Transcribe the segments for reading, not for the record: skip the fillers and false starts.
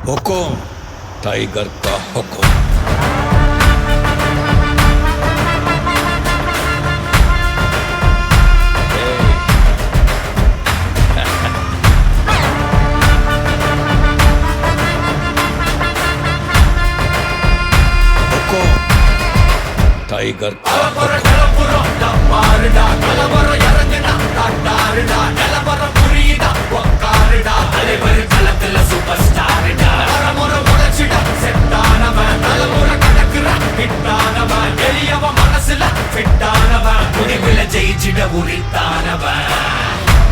हुकुम tiger का हुकुम। Tiger का ஜெயிச்சிட உரித்தானவன்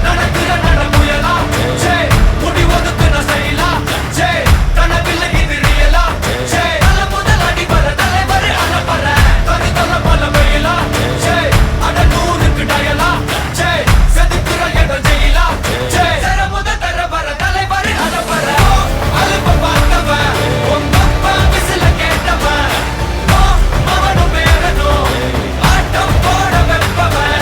நடக்கிற நடமுயலா ஜே முடி ஒதுக்குன செயலா ஜே கனவில்லை இது ரியலா ஜே தல முதல் அடிபர தலைவர் அலப்பற தனித்தல பல வெயிலா ஜே அட நூறுக்கு டயலா ஜே செதுக்குற எட ஜெயிலா ஜே தர முத தர வர தலைவர் அலப்பற அலுப்ப பார்த்தவன் உங்கப்பா விசில கேட்டவன் மவனும் பேரனும் ஆட்டம் போட வெப்பவன்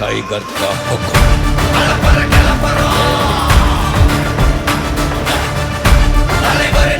टाइगर का हुकुम। தலைவர்